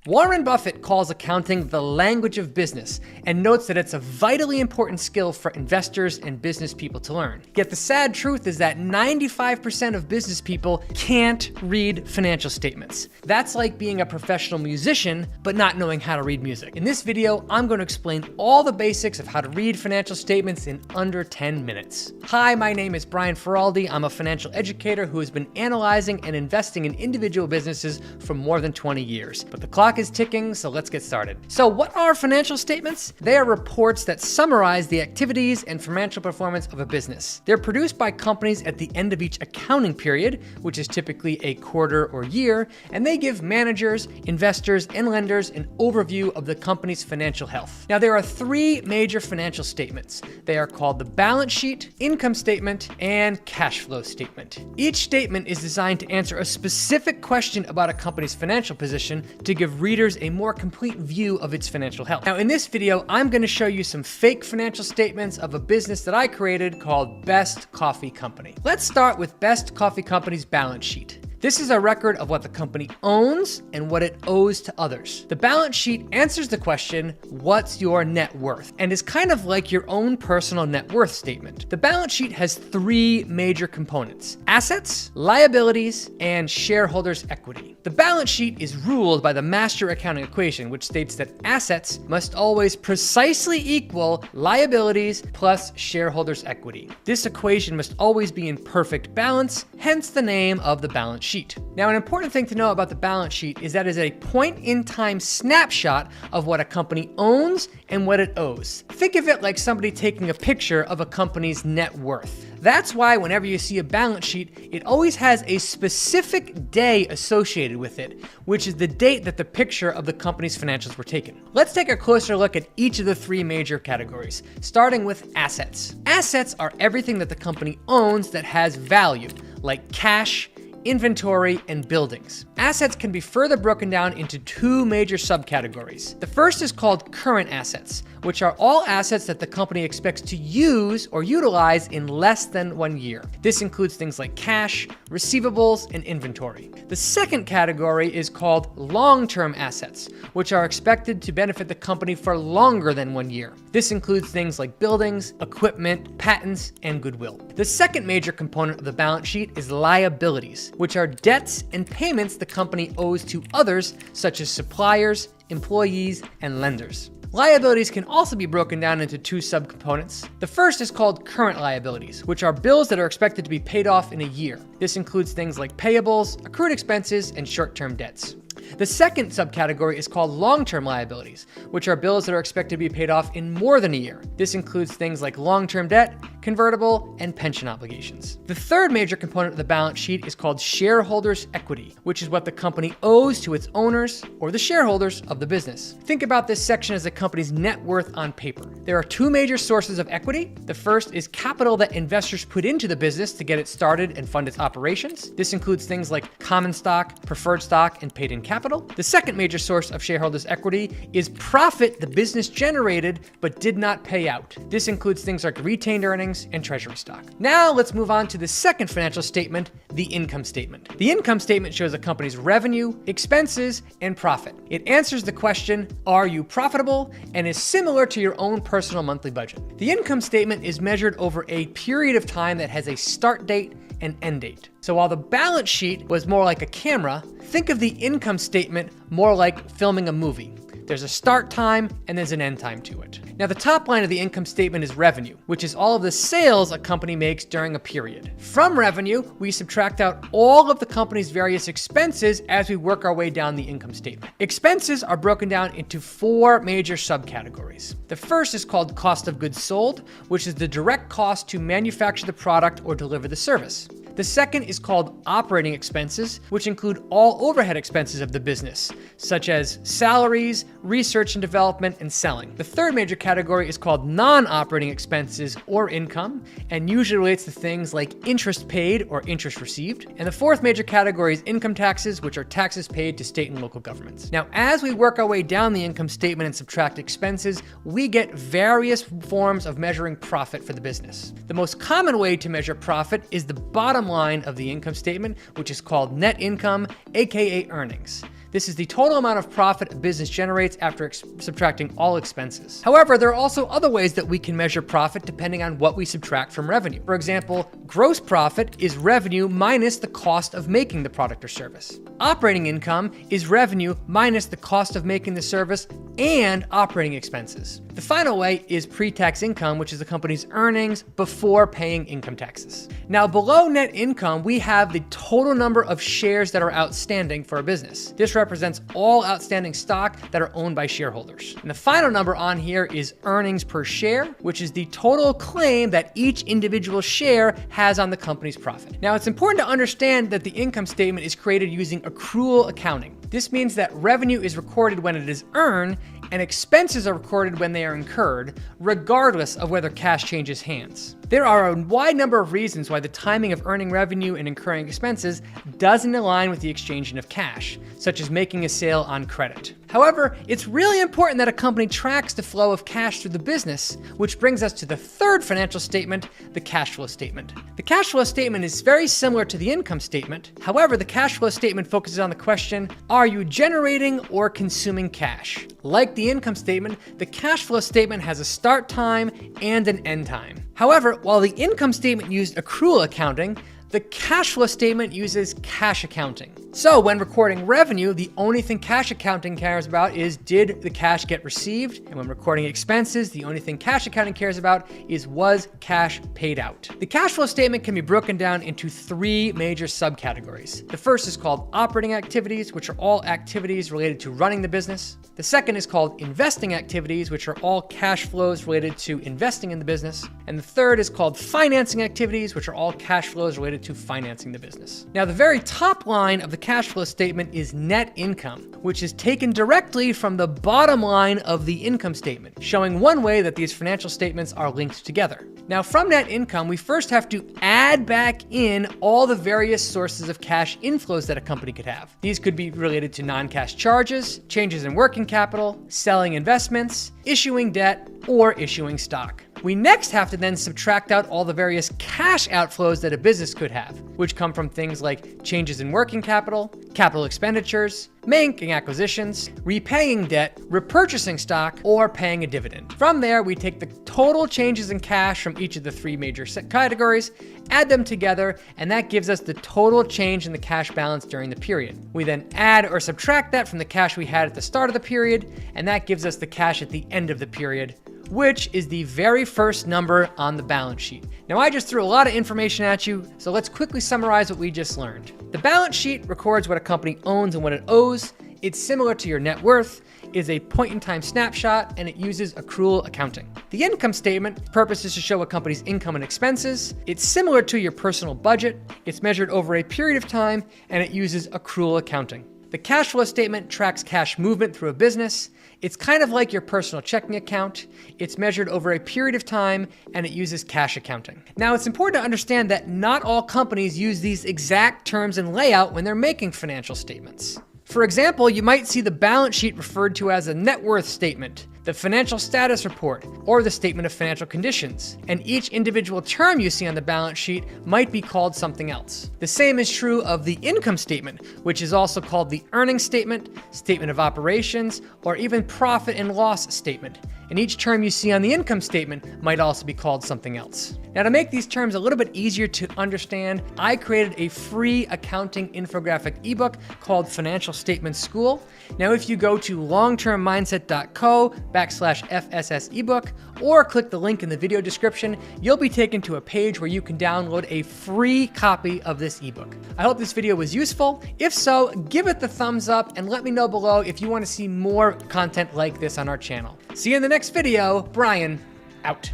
Warren Buffett calls accounting the language of business and notes that it's a vitally important skill for investors and business people to learn. Yet the sad truth is that 95% of business people can't read financial statements. That's like being a professional musician, but not knowing how to read music. In this video, I'm going to explain all the basics of how to read financial statements in under 10 minutes. Hi, my name is Brian Feraldi. I'm a financial educator who has been analyzing and investing in individual businesses for more than 20 years. But the clock is ticking, so let's get started. So what are financial statements? They are reports that summarize the activities and financial performance of a business. They're produced by companies at the end of each accounting period, which is typically a quarter or year, and they give managers, investors, and lenders an overview of the company's financial health. Now, there are three major financial statements. They are called the balance sheet, income statement, and cash flow statement. Each statement is designed to answer a specific question about a company's financial position to give readers a more complete view of its financial health. Now, in this video, I'm going to show you some fake financial statements of a business that I created called Best Coffee Company. Let's start with Best Coffee Company's balance sheet. This is a record of what the company owns and what it owes to others. The balance sheet answers the question, what's your net worth? And is kind of like your own personal net worth statement. The balance sheet has three major components: assets, liabilities, and shareholders' equity. The balance sheet is ruled by the master accounting equation, which states that assets must always precisely equal liabilities plus shareholders' equity. This equation must always be in perfect balance, hence the name of the balance sheet. Now, an important thing to know about the balance sheet is that it is a point-in-time snapshot of what a company owns and what it owes. Think of it like somebody taking a picture of a company's net worth. That's why whenever you see a balance sheet, it always has a specific day associated with it, which is the date that the picture of the company's financials were taken. Let's take a closer look at each of the three major categories, starting with assets. Assets are everything that the company owns that has value, like cash, inventory, and buildings. Assets can be further broken down into two major subcategories. The first is called current assets, which are all assets that the company expects to use or utilize in less than 1 year. This includes things like cash, receivables, and inventory. The second category is called long-term assets, which are expected to benefit the company for longer than 1 year. This includes things like buildings, equipment, patents, and goodwill. The second major component of the balance sheet is liabilities, which are debts and payments the company owes to others, such as suppliers, employees, and lenders. Liabilities can also be broken down into two subcomponents. The first is called current liabilities, which are bills that are expected to be paid off in a year. This includes things like payables, accrued expenses, and short-term debts. The second subcategory is called long-term liabilities, which are bills that are expected to be paid off in more than a year. This includes things like long-term debt, convertible, and pension obligations. The third major component of the balance sheet is called shareholders' equity, which is what the company owes to its owners or the shareholders of the business. Think about this section as a company's net worth on paper. There are two major sources of equity. The first is capital that investors put into the business to get it started and fund its operations. This includes things like common stock, preferred stock, and paid-in capital. The second major source of shareholders' equity is profit the business generated but did not pay out. This includes things like retained earnings and treasury stock. Now let's move on to the second financial statement, the income statement. The income statement shows a company's revenue, expenses, and profit. It answers the question, are you profitable, and is similar to your own personal monthly budget. The income statement is measured over a period of time that has a start date and end date. So while the balance sheet was more like a camera, think of the income statement more like filming a movie. There's a start time and there's an end time to it. Now, the top line of the income statement is revenue, which is all of the sales a company makes during a period. From revenue, we subtract out all of the company's various expenses as we work our way down the income statement. Expenses are broken down into four major subcategories. The first is called cost of goods sold, which is the direct cost to manufacture the product or deliver the service. The second is called operating expenses, which include all overhead expenses of the business, such as salaries, research and development, and selling. The third major category is called non-operating expenses or income, and usually relates to things like interest paid or interest received. And the fourth major category is income taxes, which are taxes paid to state and local governments. Now, as we work our way down the income statement and subtract expenses, we get various forms of measuring profit for the business. The most common way to measure profit is the bottom bottom line of the income statement, which is called net income, aka earnings. This is the total amount of profit a business generates after subtracting all expenses. However, there are also other ways that we can measure profit depending on what we subtract from revenue. For example, gross profit is revenue minus the cost of making the product or service. Operating income is revenue minus the cost of making the service and operating expenses. The final way is pre-tax income, which is the company's earnings before paying income taxes. Now, below net income, we have the total number of shares that are outstanding for a business. This represents all outstanding stock that are owned by shareholders. And the final number on here is earnings per share, which is the total claim that each individual share has on the company's profit. Now, it's important to understand that the income statement is created using accrual accounting. This means that revenue is recorded when it is earned and expenses are recorded when they are incurred, regardless of whether cash changes hands. There are a wide number of reasons why the timing of earning revenue and incurring expenses doesn't align with the exchanging of cash, such as making a sale on credit. However, it's really important that a company tracks the flow of cash through the business, which brings us to the third financial statement, the cash flow statement. The cash flow statement is very similar to the income statement. However, the cash flow statement focuses on the question, are you generating or consuming cash? Like the income statement, the cash flow statement has a start time and an end time. However, while the income statement used accrual accounting, the cash flow statement uses cash accounting. So when recording revenue, the only thing cash accounting cares about is, did the cash get received? And when recording expenses, the only thing cash accounting cares about is, was cash paid out? The cash flow statement can be broken down into three major subcategories. The first is called operating activities, which are all activities related to running the business. The second is called investing activities, which are all cash flows related to investing in the business. And the third is called financing activities, which are all cash flows related to financing the business. Now, the very top line of the cash flow statement is net income, which is taken directly from the bottom line of the income statement, showing one way that these financial statements are linked together. Now, from net income, we first have to add back in all the various sources of cash inflows that a company could have. These could be related to non-cash charges, changes in working capital, selling investments, issuing debt, or issuing stock. We next have to then subtract out all the various cash outflows that a business could have, which come from things like changes in working capital, capital expenditures, making acquisitions, repaying debt, repurchasing stock, or paying a dividend. From there, we take the total changes in cash from each of the three major categories, add them together, and that gives us the total change in the cash balance during the period. We then add or subtract that from the cash we had at the start of the period, and that gives us the cash at the end of the period, which is the very first number on the balance sheet. Now, I just threw a lot of information at you, so let's quickly summarize what we just learned. The balance sheet records what a company owns and what it owes. It's similar to your net worth, is a point-in-time snapshot, and it uses accrual accounting. The income statement purpose is to show a company's income and expenses. It's similar to your personal budget. It's measured over a period of time, and it uses accrual accounting. The cash flow statement tracks cash movement through a business. It's kind of like your personal checking account. It's measured over a period of time, and it uses cash accounting. Now, it's important to understand that not all companies use these exact terms and layout when they're making financial statements. For example, you might see the balance sheet referred to as a net worth statement, the financial status report, or the statement of financial conditions. And each individual term you see on the balance sheet might be called something else. The same is true of the income statement, which is also called the earnings statement, statement of operations, or even profit and loss statement. And each term you see on the income statement might also be called something else. Now, to make these terms a little bit easier to understand, I created a free accounting infographic ebook called Financial Statement School. Now, if you go to longtermmindset.co/FSS ebook or click the link in the video description, you'll be taken to a page where you can download a free copy of this ebook. I hope this video was useful. If so, give it the thumbs up and let me know below if you want to see more content like this on our channel. See you in the next video. Brian, out.